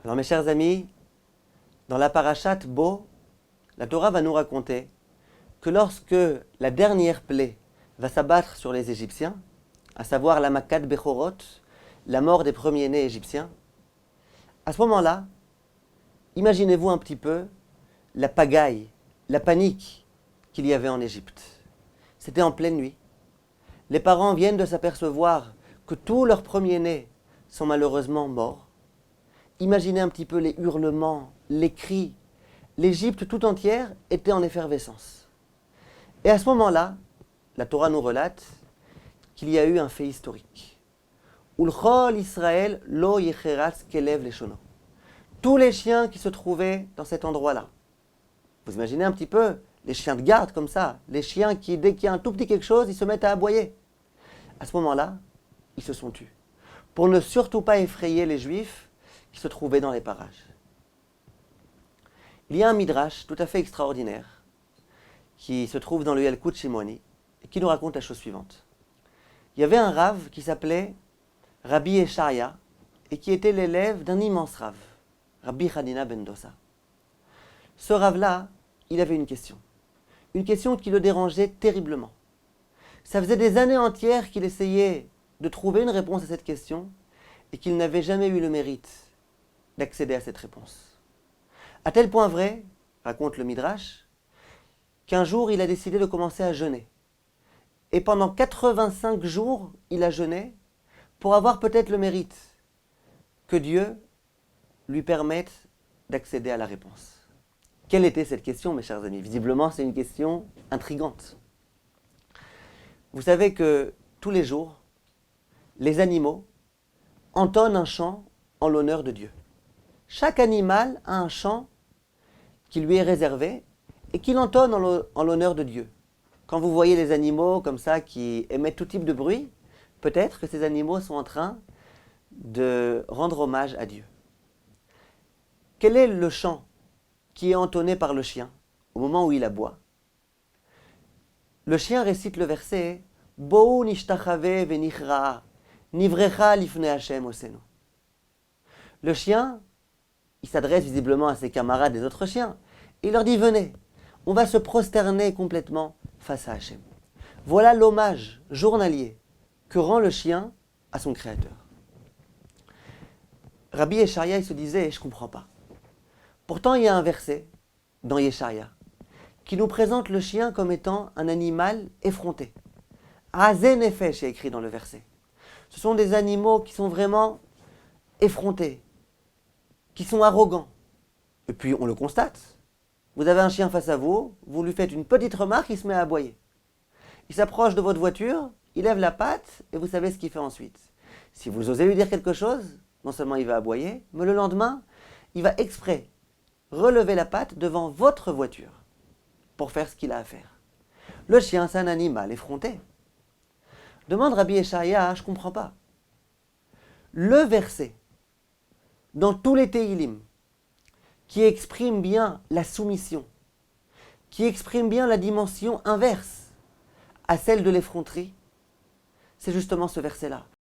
Alors mes chers amis, dans la parashat Bo, la Torah va nous raconter que lorsque la dernière plaie va s'abattre sur les Égyptiens, à savoir la Makat Bechorot, la mort des premiers-nés égyptiens, à ce moment-là, imaginez-vous un petit peu la pagaille, la panique qu'il y avait en Égypte. C'était en pleine nuit. Les parents viennent de s'apercevoir que tous leurs premiers-nés sont malheureusement morts. Imaginez un petit peu les hurlements, les cris. L'Égypte tout entière était en effervescence. Et à ce moment-là, la Torah nous relate qu'il y a eu un fait historique. Ulchol Israël lo yecheras kelev leshono. Tous les chiens qui se trouvaient dans cet endroit-là. Vous imaginez un petit peu les chiens de garde comme ça, les chiens qui, dès qu'il y a un tout petit quelque chose, ils se mettent à aboyer. À ce moment-là, ils se sont tus. Pour ne surtout pas effrayer les Juifs qui se trouvaient dans les parages. Il y a un midrash tout à fait extraordinaire qui se trouve dans le Yalkut Shimoni et qui nous raconte la chose suivante. Il y avait un rave qui s'appelait Rabbi Eshaya et qui était l'élève d'un immense rave, Rabbi Hanina ben Dosa. Ce rave-là, il avait une question qui le dérangeait terriblement. Ça faisait des années entières qu'il essayait de trouver une réponse à cette question et qu'il n'avait jamais eu le mérite d'accéder à cette réponse. À tel point vrai, raconte le Midrash, qu'un jour il a décidé de commencer à jeûner. Et pendant 85 jours, il a jeûné pour avoir peut-être le mérite que Dieu lui permette d'accéder à la réponse. Quelle était cette question, mes chers amis? Visiblement, c'est une question intrigante. Vous savez que tous les jours, les animaux entonnent un chant en l'honneur de Dieu. Chaque animal a un chant qui lui est réservé et qu'il entonne en l'honneur de Dieu. Quand vous voyez les animaux comme ça qui émettent tout type de bruit, peut-être que ces animaux sont en train de rendre hommage à Dieu. Quel est le chant qui est entonné par le chien au moment où il aboie? Le chien récite le verset « Bo'u nishtachave venichra'a, nivrecha lifnei Hashem osenu ». Le chien, il s'adresse visiblement à ses camarades des autres chiens. Et il leur dit « Venez, on va se prosterner complètement face à Hashem ». Voilà l'hommage journalier que rend le chien à son créateur. Rabbi Eshaya, il se disait « Je ne comprends pas ». Pourtant, il y a un verset dans Yesharia qui nous présente le chien comme étant un animal effronté. Azé Nefesh est écrit dans le verset. Ce sont des animaux qui sont vraiment effrontés, qui sont arrogants. Et puis on le constate. Vous avez un chien face à vous, vous lui faites une petite remarque, il se met à aboyer. Il s'approche de votre voiture, il lève la patte et vous savez ce qu'il fait ensuite. Si vous osez lui dire quelque chose, non seulement il va aboyer, mais le lendemain, il va exprès relever la patte devant votre voiture pour faire ce qu'il a à faire. Le chien, c'est un animal effronté. Demande Rabbi Eshaya, je ne comprends pas. Le verset, dans tous les Tehillim, qui exprime bien la soumission, qui exprime bien la dimension inverse à celle de l'effronterie, c'est justement ce verset-là.